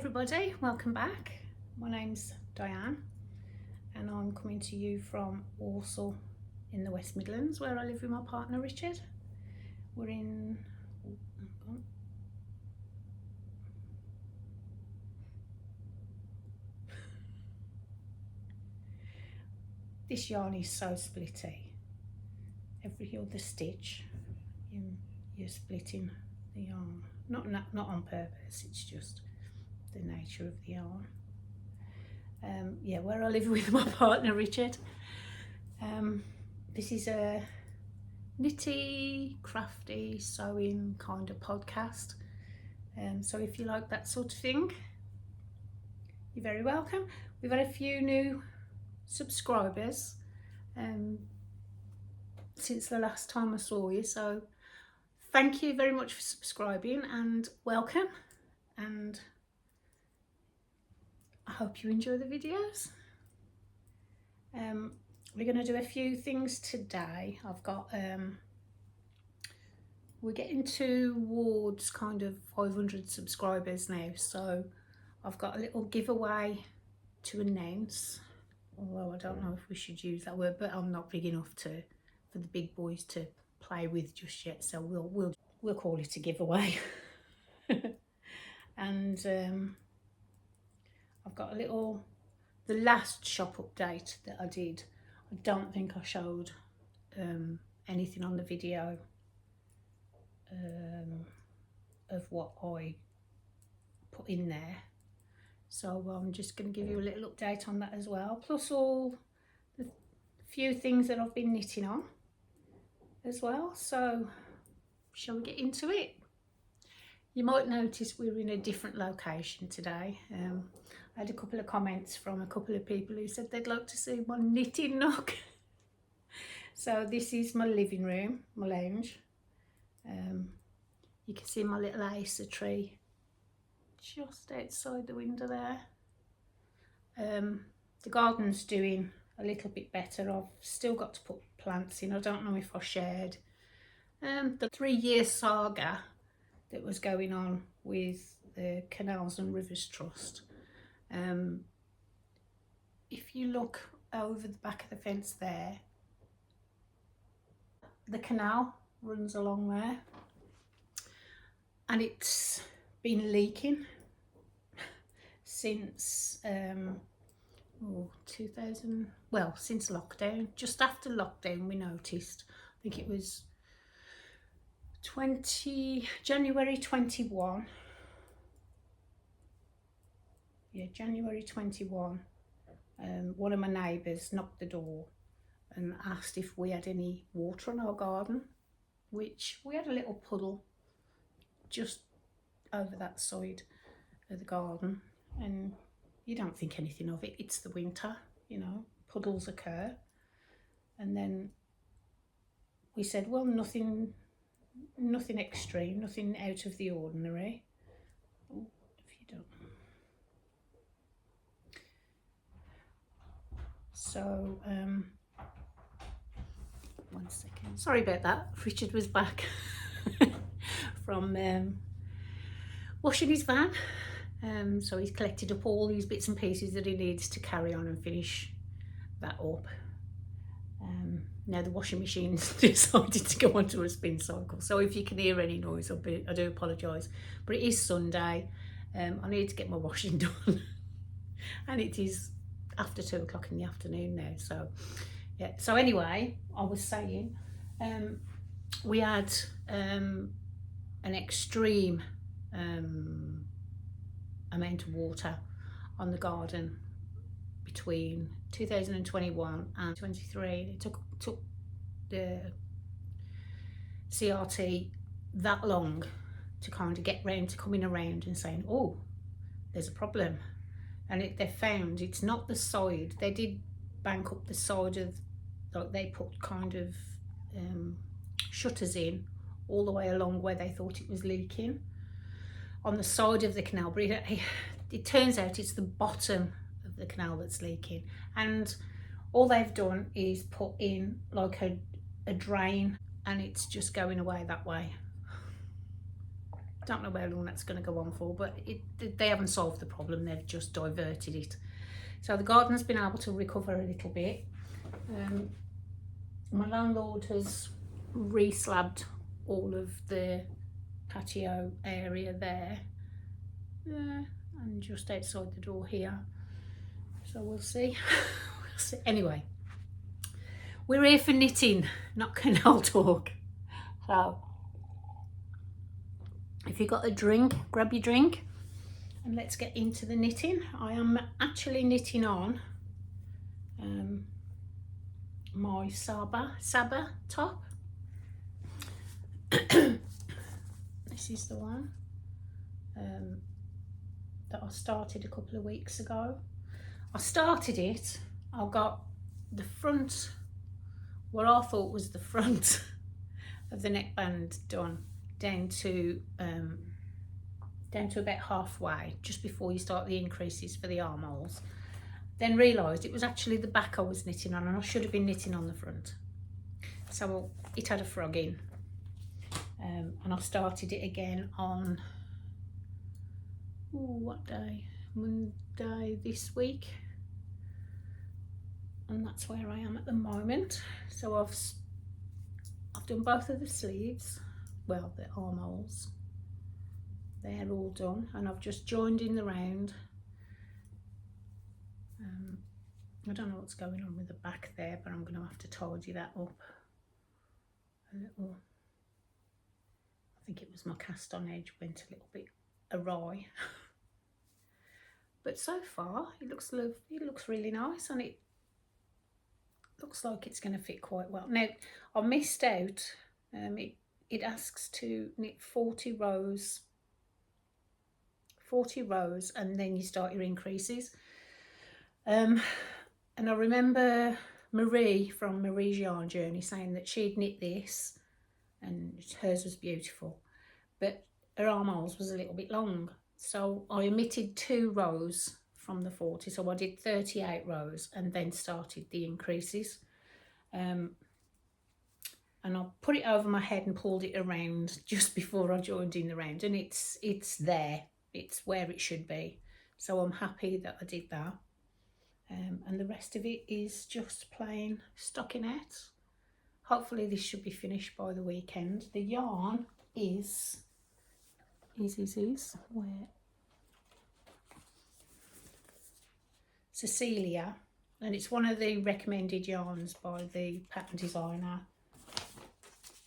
everybody, welcome back. My name's Diane and I'm coming to you from Walsall in the West Midlands, where I live with my partner Richard. We're in this yarn is so splitty. Every other stitch you're splitting the yarn, not on purpose, it's just the nature of the yarn. Yeah, where I live with my partner Richard. This is a knitty, crafty, sewing kind of podcast. So if you like that sort of thing, you're very welcome. We've had a few new subscribers since the last time I saw you, so thank you very much for subscribing and welcome, and I hope you enjoy the videos. We're going to do a few things today. I've got we're getting towards kind of 500 subscribers now, so I've got a little giveaway to announce, although I don't know if we should use that word, but I'm not big enough for the big boys to play with just yet, so we'll call it a giveaway. And I've got the last shop update that I did, I don't think I showed anything on the video of what I put in there, so I'm just going to give you a little update on that as well, plus all the few things that I've been knitting on as well. So shall we get into it? You might notice we're in a different location today. I had a couple of comments from a couple of people who said they'd like to see my knitting nook. So this is my living room, my lounge. You can see my little Acer tree just outside the window there. The garden's doing a little bit better. I've still got to put plants in. I don't know if I shared the 3-year saga that was going on with the Canals and Rivers Trust. If you look over the back of the fence there, the canal runs along there, and it's been leaking since since lockdown. Just after lockdown we noticed, I think it was January 21. Yeah, January 21. One of my neighbours knocked the door and asked if we had any water in our garden, which we had a little puddle just over that side of the garden, and you don't think anything of it. It's the winter, you know, puddles occur. And then we said, well, nothing extreme, nothing out of the ordinary. Oh, if you don't. So, 1 second. Sorry about that. Richard was back from washing his van. So he's collected up all these bits and pieces that he needs to carry on and finish that up. Now the washing machine's decided to go onto a spin cycle, so if you can hear any noise, I do apologise, but it is Sunday. I need to get my washing done and it is after 2 o'clock in the afternoon now, so yeah. So anyway, I was saying, we had an extreme amount of water on the garden between 2021 and 23. It took the CRT that long to kind of get round to coming around and saying, oh, there's a problem. And they found it's not the side. They did bank up the side of, like, they put kind of shutters in all the way along where they thought it was leaking on the side of the canal, but it turns out it's the bottom of the canal that's leaking, and all they've done is put in like a drain, and it's just going away that way. Don't know how long that's going to go on for, but they haven't solved the problem, they've just diverted it. So the garden's been able to recover a little bit. My landlord has re-slabbed all of the patio area there, and just outside the door here. So we'll see. We'll see. Anyway, we're here for knitting, not canal talk. So if you've got a drink, grab your drink and let's get into the knitting. I am actually knitting on my Sabai top. This is the one that I started a couple of weeks ago. I started it, I got the front, what I thought was the front of the neckband done, down to about halfway, just before you start the increases for the armholes. Then realised it was actually the back I was knitting on, and I should have been knitting on the front. So it had a frog in, and I started it again on, what day? Monday this week, and that's where I am at the moment. So I've done both of the sleeves, well, the armholes, they're all done, and I've just joined in the round. I don't know what's going on with the back there, but I'm going to have to tidy that up a little. I think it was my cast on edge went a little bit awry. But so far it looks really nice, and it looks like it's going to fit quite well. Now I missed out, it asks to knit 40 rows, and then you start your increases. And I remember Marie from Marie's Yarn Journey saying that she'd knit this and hers was beautiful, but her armholes was a little bit long. So I omitted 2 rows from the 40, so I did 38 rows and then started the increases. And I put it over my head and pulled it around just before I joined in the round, and it's there, it's where it should be. So I'm happy that I did that. And the rest of it is just plain stockinette. Hopefully this should be finished by the weekend. The yarn is where Cecilia, and it's one of the recommended yarns by the pattern designer.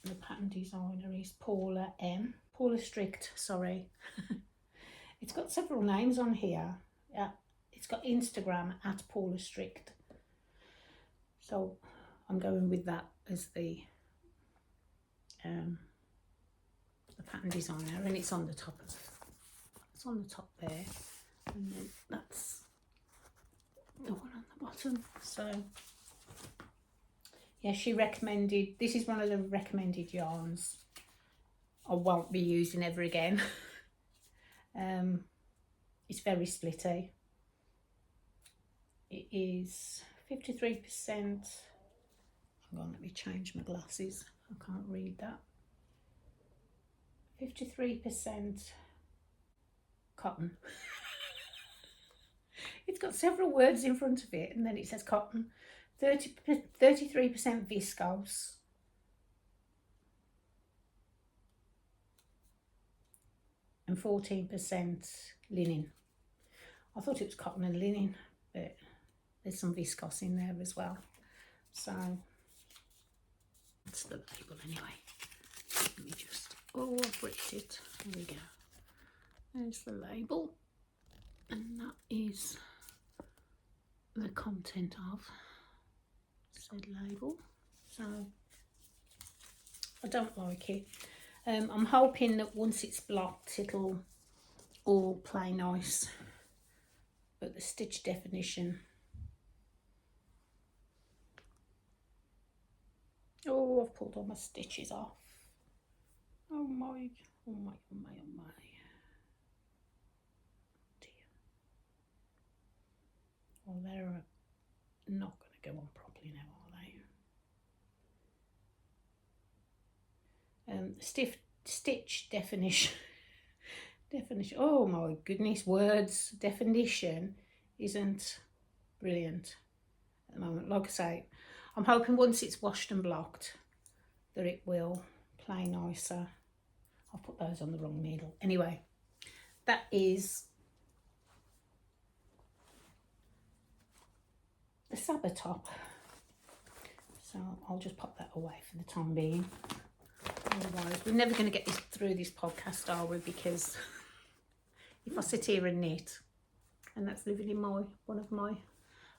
The pattern designer is Paula Stickt, sorry. It's got several names on here. It's got Instagram at Paula Stickt. So I'm going with that as the pattern designer, and it's on the top there, and then that's the one on the bottom. So yeah, she recommended, this is one of the recommended yarns I won't be using ever again. It's very splitty. It is 53%, hang on, let me change my glasses, I can't read that. 53% cotton. It's got several words in front of it, and then it says cotton. 33% viscose, and 14% linen. I thought it was cotton and linen, but there's some viscose in there as well. So that's the label anyway. Let me just, oh, I've ripped it. There we go. There's the label, and that is the content of said label. So I don't like it. I'm hoping that once it's blocked it'll all play nice, but the stitch definition, oh, I've pulled all my stitches off. Oh my, oh my, oh my, oh my. Dear. Well, they're not going to go on properly now, are they? Stitch definition. Definition. Oh my goodness, words. Definition isn't brilliant at the moment. Like I say, I'm hoping once it's washed and blocked that it will play nicer. I'll put those on the wrong needle. Anyway, that is the Sabai top. So I'll just pop that away for the time being. Otherwise, we're never going to get this through this podcast, are we? Because if I sit here and knit, and that's living in one of my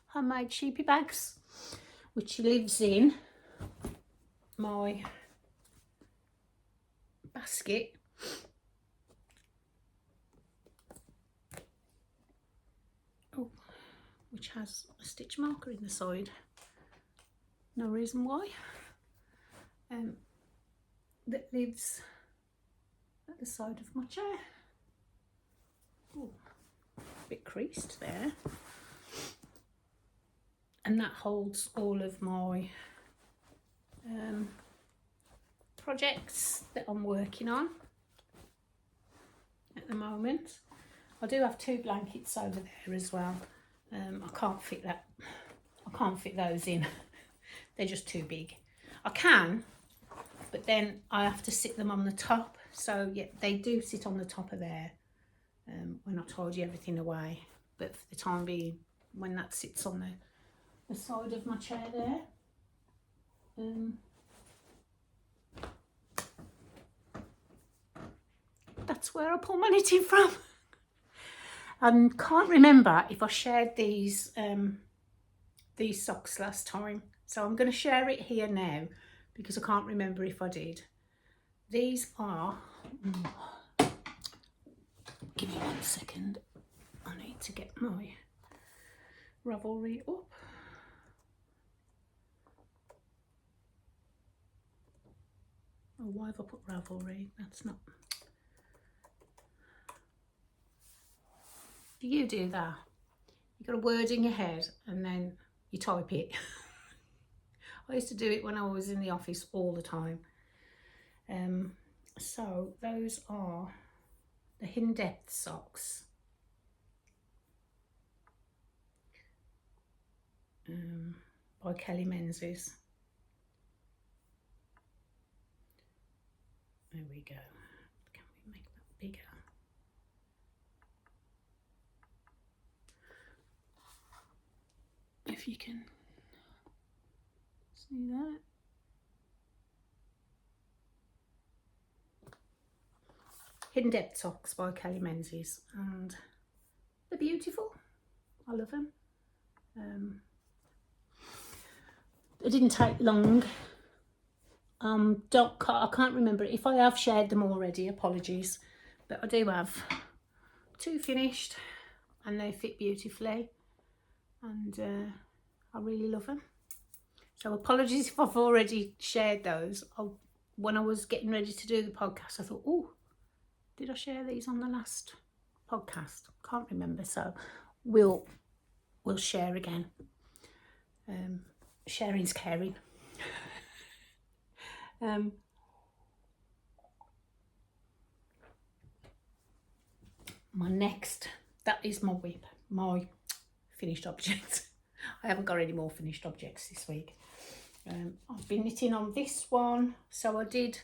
homemade sheepy bags, which lives in my basket. Oh, which has a stitch marker in the side. No reason why. That lives at the side of my chair. Oh, a bit creased there. And that holds all of my projects that I'm working on at the moment. I do have 2 blankets over there as well. I can't fit those in. They're just too big. I can, but then I have to sit them on the top. So yeah, they do sit on the top of there when I tidy everything away. But for the time being, when that sits on the side of my chair there, that's where I pull my knitting from. I can't remember if I shared these socks last time, so I'm going to share it here now because I can't remember if I did. These are, give me 1 second, I need to get my Ravelry up. Oh, why have I put Ravelry? That's not... Do you do that? You've got a word in your head and then you type it. I used to do it when I was in the office all the time. So those are the Hidden Depth socks. By Kelly Menzies. There we go. Can we make that bigger? If you can see that. Hidden Depth socks by Kelly Menzies, and they're beautiful. I love them. It didn't take long. I can't remember if I have shared them already, apologies, but I do have 2 finished and they fit beautifully, and I really love them. So apologies if I've already shared those. When I was getting ready to do the podcast, I thought, oh, did I share these on the last podcast? Can't remember, so we'll share again. Sharing's caring. My next, that is my whip, my finished object. I haven't got any more finished objects this week. I've been knitting on this one. So I did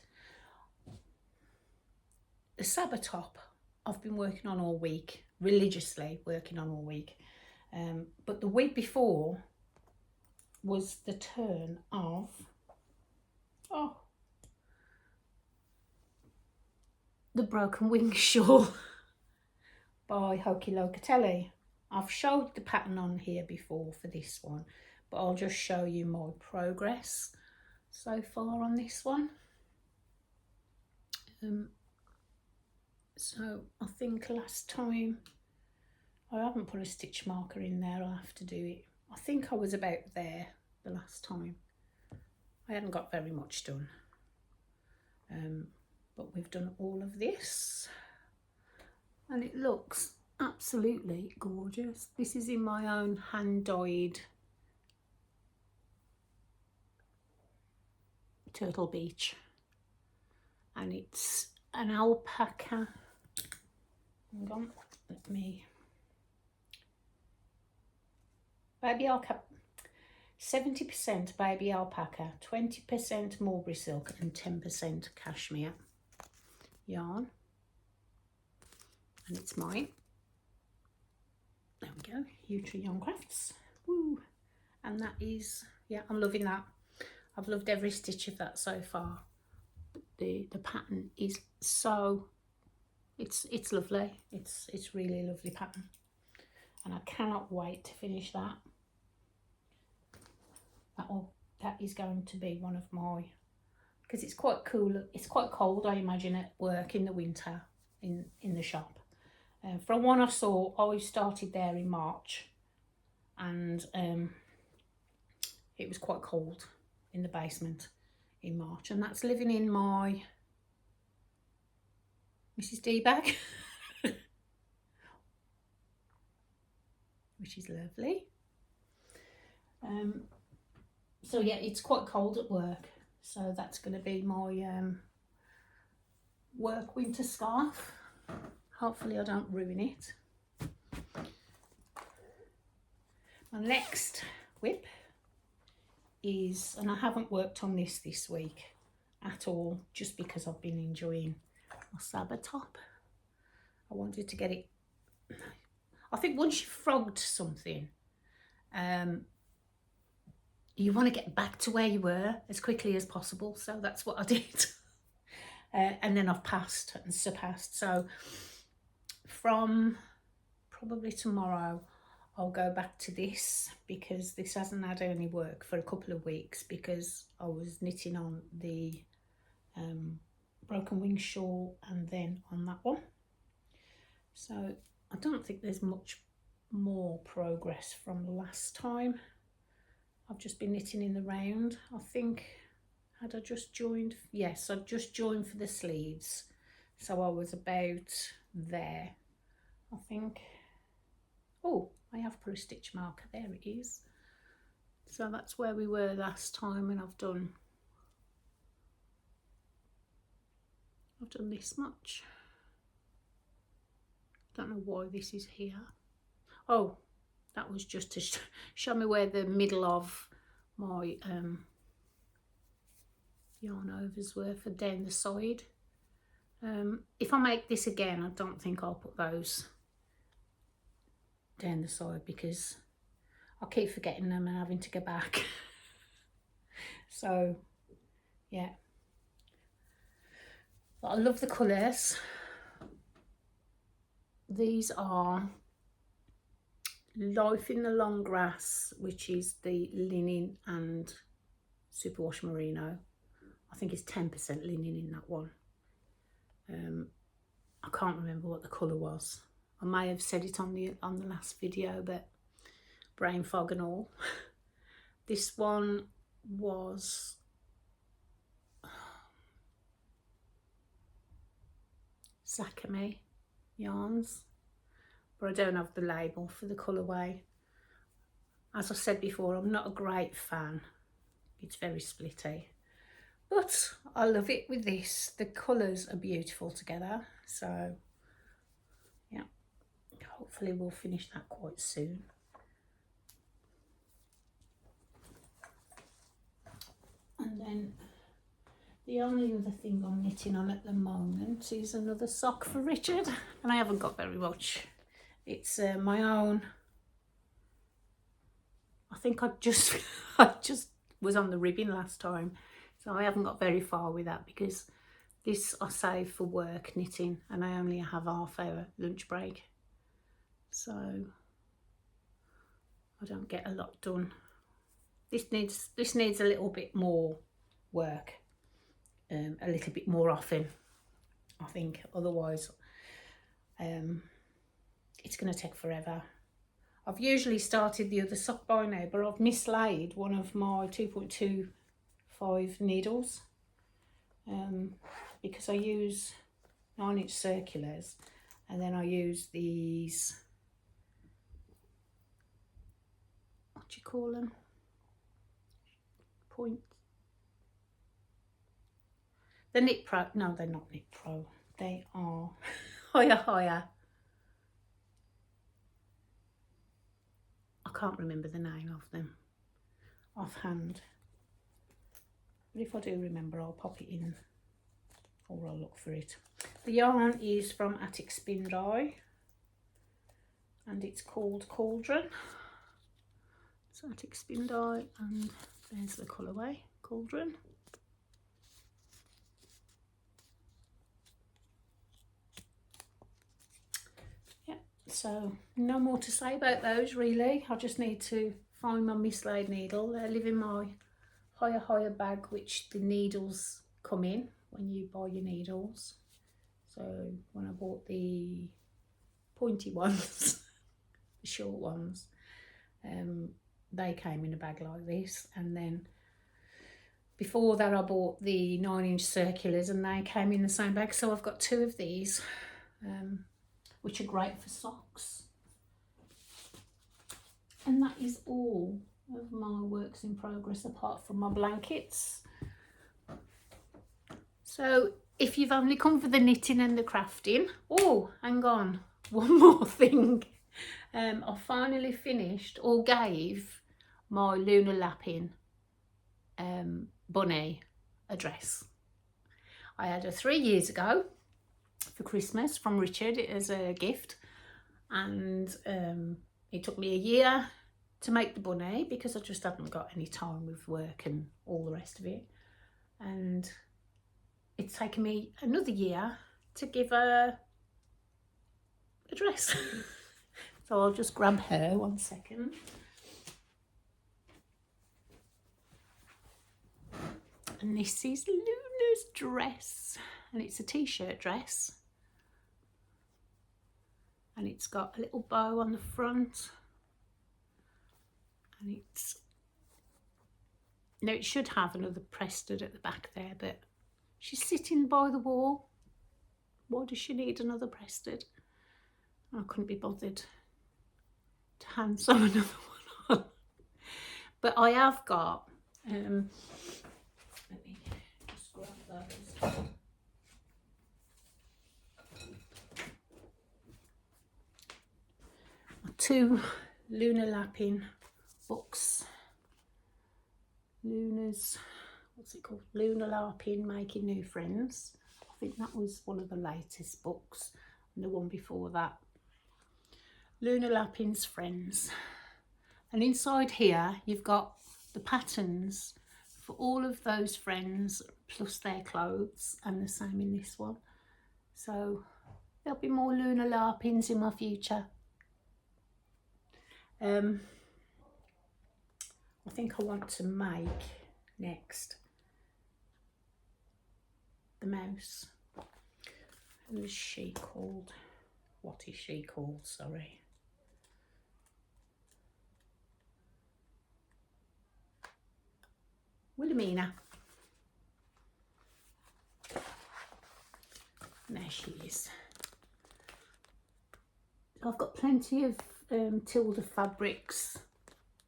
the Sabai top. I've been working on all week, religiously working on all week. But the week before was the turn of, the Broken Wing shawl by Joji Locatelli. I've showed the pattern on here before for this one, but I'll just show you my progress so far on this one. So I think last time, I haven't put a stitch marker in there, I'll have to do it. I think I was about there the last time. I hadn't got very much done. But we've done all of this and it looks absolutely gorgeous. This is in my own hand-dyed Turtle Beach, and it's an alpaca Hang on, let me. Baby alpaca, 70% baby alpaca, 20% mulberry silk, and 10% cashmere yarn. And it's mine. There we go, U-Tree Yarn Crafts. Woo! And that is, yeah, I'm loving that. I've loved every stitch of that so far. The pattern is so, it's lovely. It's really a lovely pattern, and I cannot wait to finish that. That is going to be one of my, because it's quite cool. It's quite cold, I imagine, at work in the winter in the shop. From one I saw, I started there in March, and it was quite cold in the basement in March, and that's living in my Mrs. D bag, which is lovely. So yeah, it's quite cold at work, so that's going to be my work winter scarf. Hopefully I don't ruin it. My next whip is, and I haven't worked on this week at all, just because I've been enjoying my Sabai top. I wanted to get it. I think once you've frogged something, you want to get back to where you were as quickly as possible. So that's what I did. And then I've passed and surpassed. So from probably tomorrow, I'll go back to this, because this hasn't had any work for a couple of weeks, because I was knitting on the broken wing shawl and then on that one. So I don't think there's much more progress from the last time. I've just been knitting in the round. I think, had I just joined? Yes, I just joined for the sleeves. So I was about there, I think. Oh, I have put a stitch marker, there it is. So that's where we were last time, and I've done this much. Don't know why this is here. Oh, that was just to show me where the middle of my yarn overs were for down the side. If I make this again, I don't think I'll put those down the side, because I keep forgetting them and having to go back. So yeah, but I love the colours. These are Life in the Long Grass, which is the linen and superwash merino. I think it's 10% linen in that one. I can't remember what the colour was. I may have said it on the last video, but brain fog and all. This one was Sakame yarns, but I don't have the label for the colourway. As I said before, I'm not a great fan. It's very splitty, but I love it with this. The colours are beautiful together, so yeah, hopefully we'll finish that quite soon. And then the only other thing I'm knitting on at the moment is another sock for Richard, and I haven't got very much. It's my own. I think I just was on the ribbon last time, so I haven't got very far with that, because this I save for work knitting, and I only have half-hour lunch break, so I don't get a lot done. This needs a little bit more work, a little bit more often, I think. Otherwise, it's going to take forever. I've usually started the other sock by now, but I've mislaid one of my 2.25 needles, because I use 9-inch circulars, and then I use these, what do you call them? Points. The Knit Pro. No, they're not Knit Pro. They are higher. can't remember the name of them offhand. But if I do remember, I'll pop it in or I'll look for it. The yarn is from Attic Spin Dye and it's called Cauldron. It's Attic Spin Dye and there's the colourway, Cauldron. Yeah, so no more to say about those really. I just need to find my mislaid needle. They live in my higher bag, which the needles come in when you buy your needles. So when I bought the pointy ones, the short ones, they came in a bag like this, and then before that I bought the 9-inch circulars and they came in the same bag. So I've got 2 of these, which are great for socks. And that is all of my works in progress apart from my blankets. So if you've only come for the knitting and the crafting, oh, hang on, one more thing. I finally finished or gave my lunar lapping bunny a dress. I had her 3 years ago for Christmas from Richard as a gift, and it took me a year to make the bunny because I just hadn't got any time with work and all the rest of it, and it's taken me another year to give her a dress. So I'll just grab her 1 second. And this is Luna's dress, and it's a t-shirt dress, and it's got a little bow on the front, and it's, now it should have another breasted at the back there, but she's sitting by the wall. Why does she need another breasted? I couldn't be bothered to hand sew another one on. But I have got, let me just grab those. 2 lunar lapping books. Luna's, what's it called? Lunar Lapping, Making New Friends. I think that was one of the latest books, and the one before that, Lunar Lapping's Friends. And inside here you've got the patterns for all of those friends plus their clothes, and the same in this one. So there'll be more lunar lappings in my future. I think I want to make next the mouse. Who is she called? What is she called? Sorry. Wilhelmina. There she is. I've got plenty of Tilda fabrics,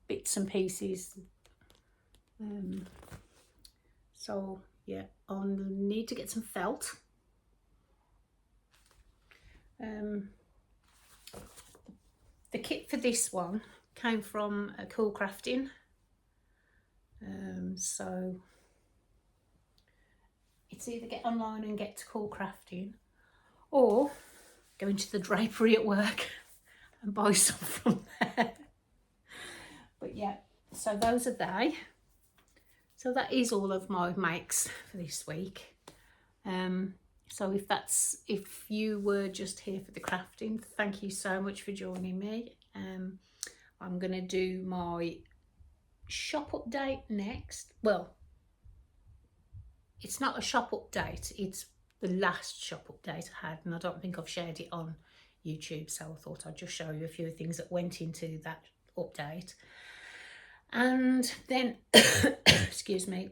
bits and pieces. So yeah, I'll need to get some felt. The kit for this one came from Cool Crafting. So it's either get online and get to Cool Crafting, or go into the drapery at work and buy some from there. But yeah, so those are they. So that is all of my makes for this week. So if you were just here for the crafting, thank you so much for joining me. I'm gonna do my shop update next. Well, it's not a shop update, it's the last shop update I had, and I don't think I've shared it on YouTube, so I thought I'd just show you a few things that went into that update. And then excuse me,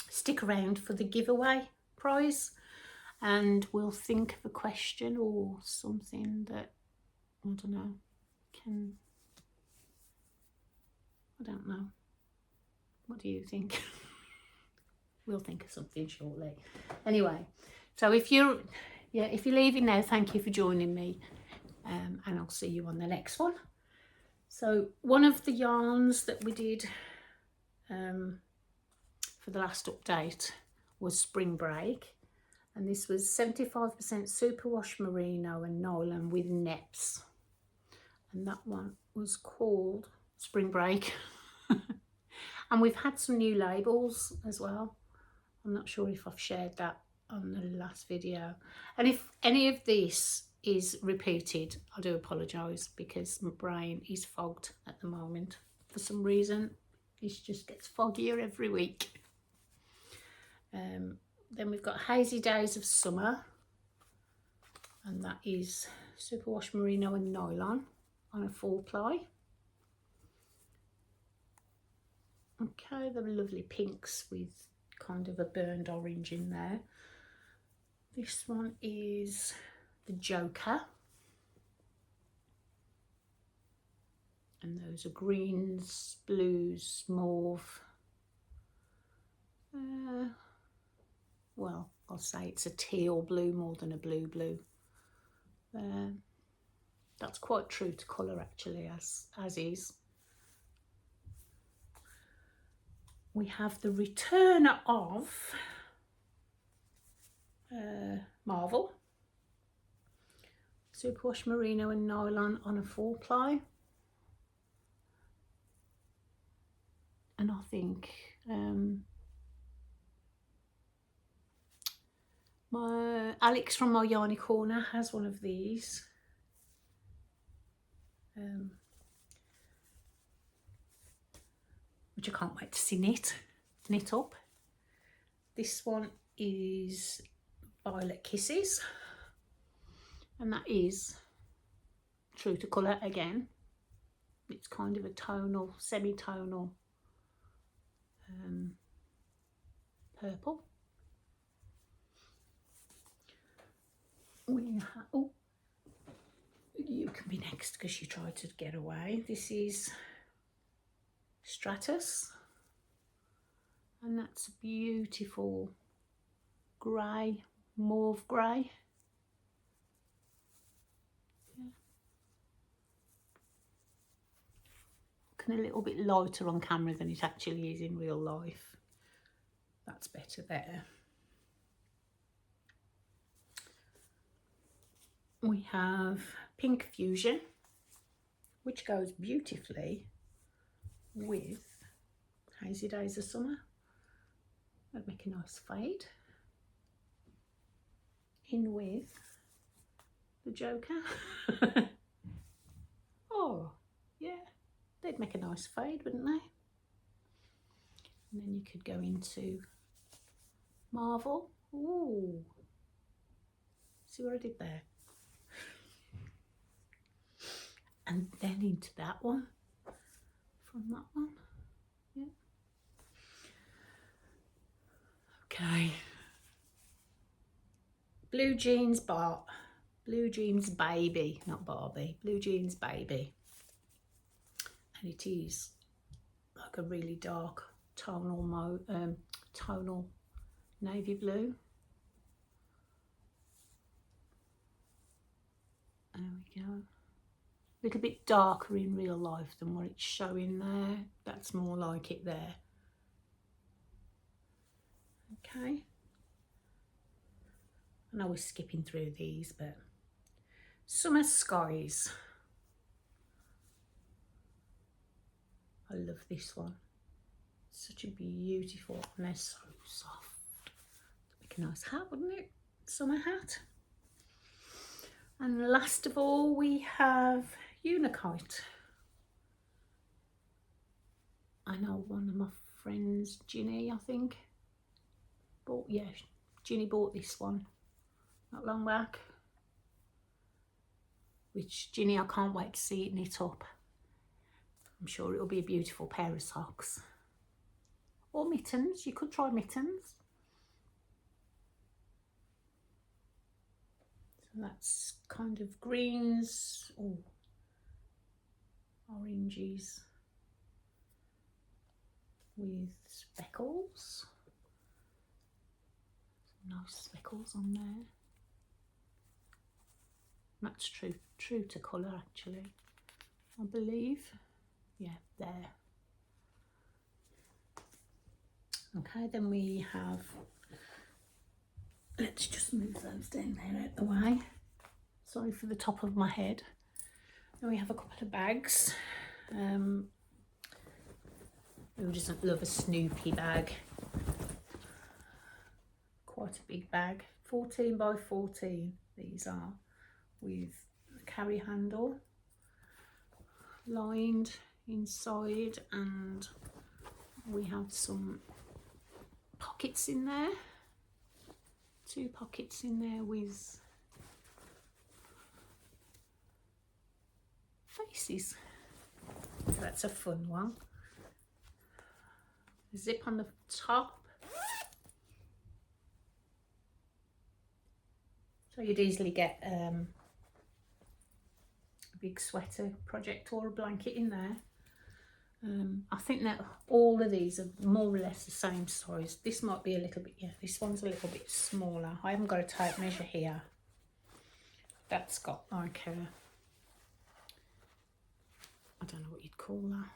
stick around for the giveaway prize, and we'll think of a question or something that, I don't know, I don't know. What do you think? We'll think of something shortly. Anyway, so if you're leaving now, thank you for joining me, and I'll see you on the next one. So one of the yarns that we did for the last update was Spring Break, and this was 75% superwash merino and nylon with neps, and that one was called Spring Break. And we've had some new labels as well. I'm not sure if I've shared that on the last video, and if any of this is repeated, I do apologise, because my brain is fogged at the moment for some reason. It just gets foggier every week. Then we've got Hazy Days of Summer, and that is superwash merino and nylon on a 4-ply. Okay, the lovely pinks with kind of a burned orange in there. This one is the Joker, and those are greens, blues, mauve. Well, I'll say it's a teal blue more than a blue blue. That's quite true to colour actually, as is. We have the return of Marvel, superwash merino and nylon on a 4-ply, and I think Alex from My Yarny Corner has one of these. Which I can't wait to see knit up. This one is Violet Kisses, and that is true to colour again. It's kind of a tonal, semi-tonal purple. We have, oh, you can be next because you tried to get away. This is Stratus, and that's beautiful grey, mauve grey. Yeah. Looking a little bit lighter on camera than it actually is in real life. That's better there. We have Pink Fusion, which goes beautifully with Hazy Days of Summer. That'd make a nice fade in with the Joker. Oh yeah, they'd make a nice fade, wouldn't they? And then you could go into Marvel. Ooh, see what I did there? And then into that one, from that one. Yeah. Okay. Blue Jeans Baby, not Barbie. Blue Jeans Baby. And it is like a really dark tonal navy blue. There we go. A little bit darker in real life than what it's showing there. That's more like it there. Okay. I know we're skipping through these, but Summer Skies. I love this one. Such a beautiful, and they're so soft. Make a nice hat, wouldn't it? Summer hat. And last of all, we have Unikite. I know one of my friends, Ginny, I think, bought, yeah, Ginny bought this one not long back. Which, Ginny, I can't wait to see it knit up. I'm sure it'll be a beautiful pair of socks. Or mittens, you could try mittens. So that's kind of greens, oh, oranges with speckles. Some nice speckles on there. That's true to colour actually, I believe. yeah, there. Okay, then we have, let's just move those down there out the way. Sorry for the top of my head. Then we have a couple of bags. Who doesn't love a Snoopy bag? Quite a big bag, 14 by 14 these are, with a carry handle lined inside, and we have some pockets in there, 2 pockets in there with faces. That's a fun one. Zip on the top, so you'd easily get a big sweater project or a blanket in there. I think that all of these are more or less the same size. This might be a little bit, yeah, this one's a little bit smaller. I haven't got a tape measure here. That's got like a, I don't know what you'd call that.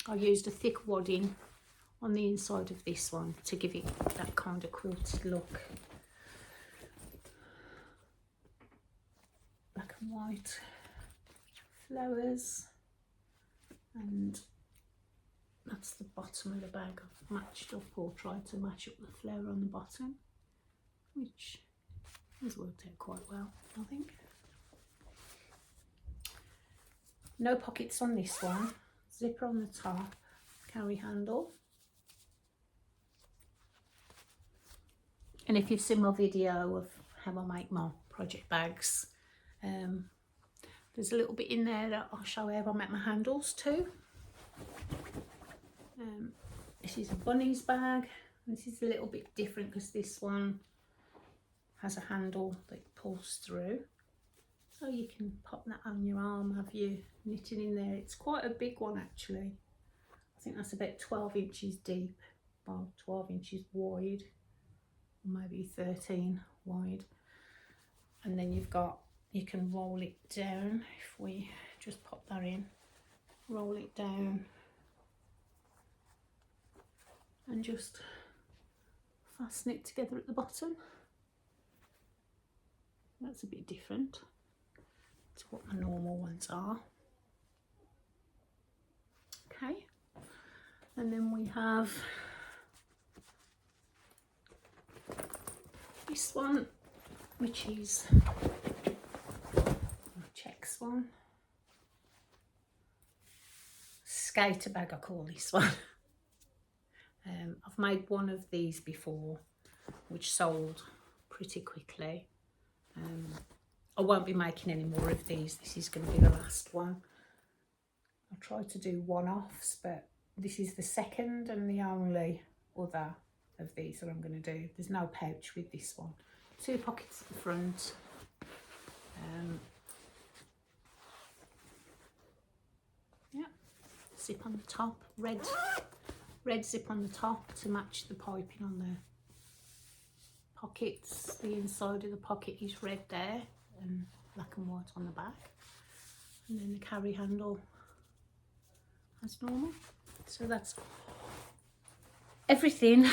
I used a thick wadding on the inside of this one to give it that kind of quilted look. Black and white flowers, and that's the bottom of the bag. I've matched up, or tried to match up the flower on the bottom, which has worked out quite well, I think. No pockets on this one, zipper on the top, carry handle. And if you've seen my video of how I make my project bags, there's a little bit in there that I'll show how I make my handles too. This is a bunny's bag. This is a little bit different because this one has a handle that pulls through, so you can pop that on your arm, have your knitting in there. It's quite a big one actually. I think that's about 12 inches deep, about 12 inches wide, or maybe 13 wide. And then you've got, you can roll it down. If we just pop that in, roll it down and just fasten it together at the bottom. That's a bit different to what my normal ones are. Okay, and then we have this one, which is a checks one. Skater bag I call this one. I've made one of these before which sold pretty quickly. I won't be making any more of these. This is going to be the last one. I tried to do one-offs, but this is the second and the only other of these that I'm going to do. There's no pouch with this one. 2 pockets at the front. Yeah, zip on the top, red zip on the top to match the piping on the pockets. The inside of the pocket is red there and black and white on the back, and then the carry handle as normal. So that's everything.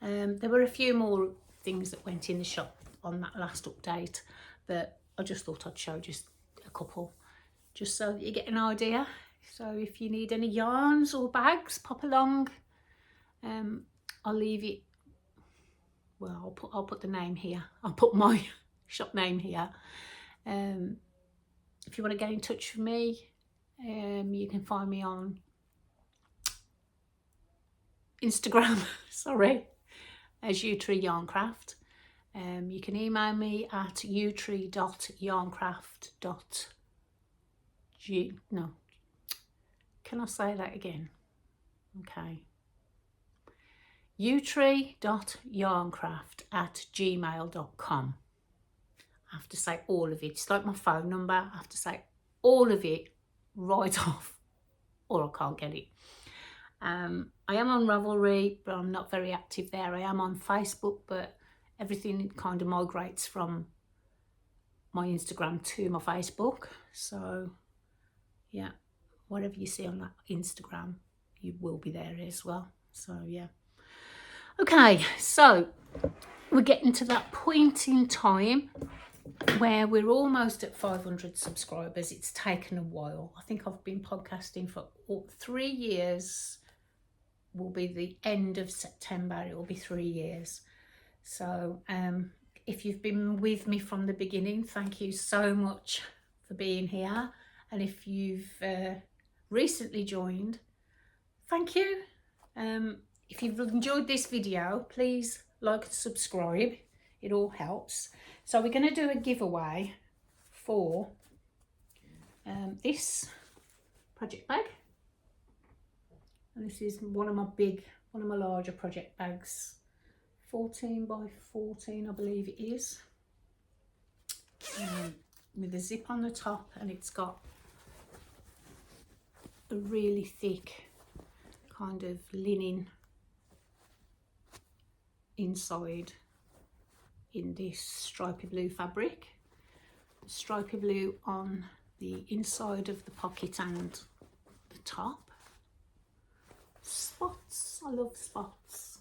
There were a few more things that went in the shop on that last update, but I just thought I'd show just a couple, just so that you get an idea. So if you need any yarns or bags, pop along. I'll leave it, well, I'll put the name here. I'll put my shop name here. If you want to get in touch with me, you can find me on Instagram, sorry, as utree.yarncraft. You can email me at utree.yarncraft.g, no, can I say that again? Okay. utree.yarncraft@gmail.com. I have to say all of it. It's like my phone number. I have to say all of it right off, or I can't get it. I am on Ravelry, but I'm not very active there. I am on Facebook, but everything kind of migrates from my Instagram to my Facebook. So yeah, whatever you see on that Instagram, you will be there as well. So yeah. Okay, so we're getting to that point in time where we're almost at 500 subscribers. It's taken a while. I think I've been podcasting for 3 years. Will be the end of September. It will be 3 years. So if you've been with me from the beginning, thank you so much for being here. And if you've recently joined, thank you. If you've enjoyed this video, please like and subscribe. It all helps. So we're going to do a giveaway for this project bag. And this is one of my larger project bags. 14 by 14, I believe it is. With a zip on the top, and it's got a really thick kind of linen inside in this stripy blue fabric. Stripy blue on the inside of the pocket and the top. Spots, I love spots.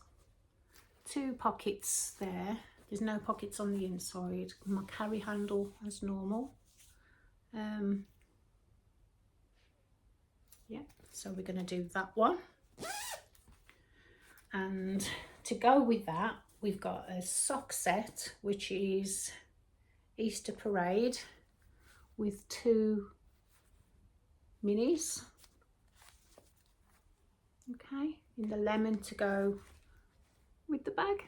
2 pockets there. There's no pockets on the inside. My carry handle as normal. Yeah, so we're going to do that one. And to go with that, we've got a sock set, which is Easter Parade with 2 minis. Okay, in the lemon to go with the bag.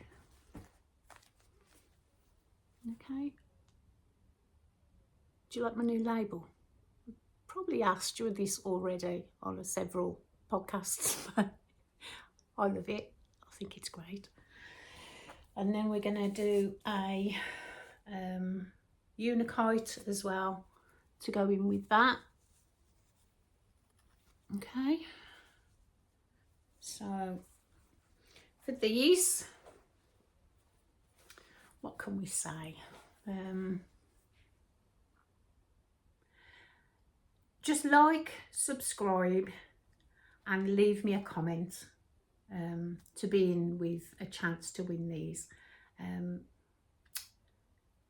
Okay. Do you like my new label? I've probably asked you this already on several podcasts, but I love it. I think it's great. And then we're going to do a unikite as well to go in with that. Okay. So for these, what can we say? Just like, subscribe, and leave me a comment to be in with a chance to win these.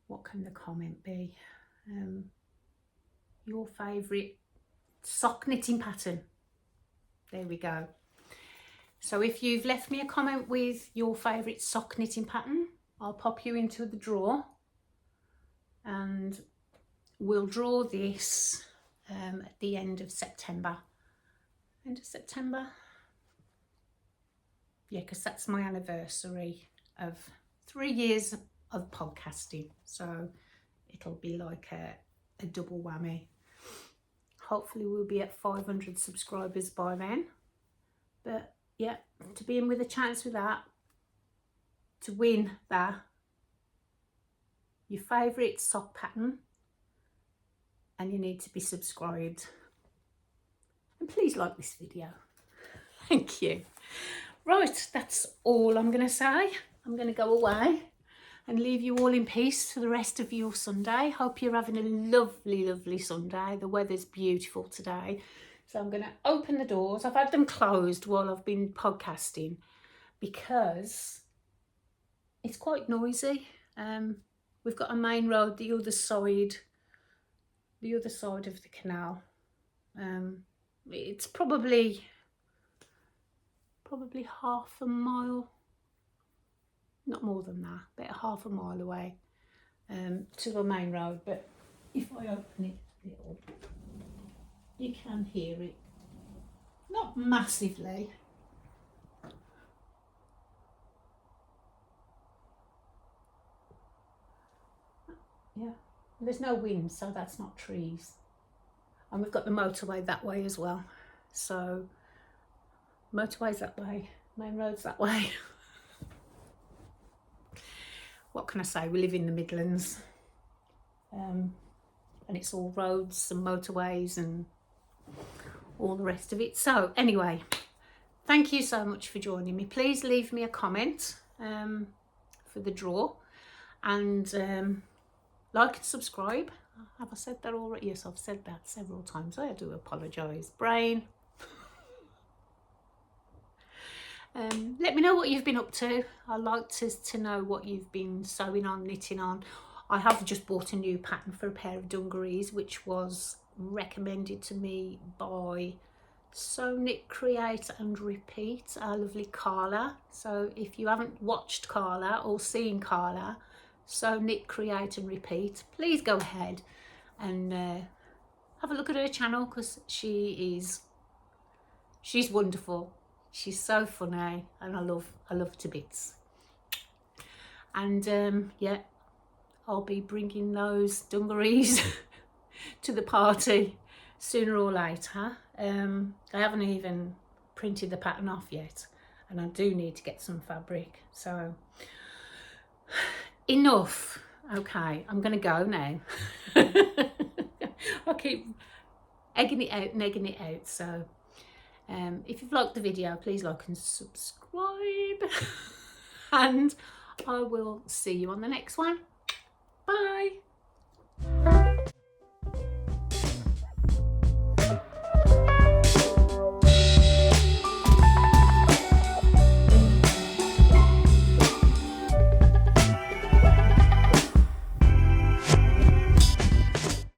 What can the comment be? Your favourite sock knitting pattern. There we go. So if you've left me a comment with your favourite sock knitting pattern, I'll pop you into the draw, and we'll draw this at the end of September. End of September? Yeah, because that's my anniversary of 3 years of podcasting. So it'll be like a double whammy. Hopefully we'll be at 500 subscribers by then. But yeah, to be in with a chance with that, to win that, your favourite sock pattern, and you need to be subscribed. And please like this video. Thank you. Right, that's all I'm going to say. I'm going to go away and leave you all in peace for the rest of your Sunday. Hope you're having a lovely, lovely Sunday. The weather's beautiful today. So I'm going to open the doors. I've had them closed while I've been podcasting because it's quite noisy. We've got a main road the other side of the canal. It's probably half a mile, not more than that, about half a mile away to the main road. But if I open it a little, you can hear it. Not massively. Yeah, there's no wind, so that's not trees. And we've got the motorway that way as well. So motorway's that way, main road's that way. What can I say? We live in the Midlands. And it's all roads and motorways and all the rest of it. So anyway, thank you so much for joining me. Please leave me a comment for the draw, and like and subscribe. Have I said that already? Yes, I've said that several times. I do apologise. Brain. Let me know what you've been up to. I'd like to know what you've been sewing on, knitting on. I have just bought a new pattern for a pair of dungarees, which was recommended to me by Sew, Knit, Create and Repeat, our lovely Carla. So if you haven't watched Carla or seen Carla, Sew, Knit, Create and Repeat, please go ahead and have a look at her channel, because she's wonderful. She's so funny and I love to bits. And yeah, I'll be bringing those dungarees to the party sooner or later. I haven't even printed the pattern off yet, and I do need to get some fabric. So enough. Okay, I'm gonna go now. I keep egging it out, negging it out. So if you've liked the video, please like and subscribe. And I will see you on the next one. Bye.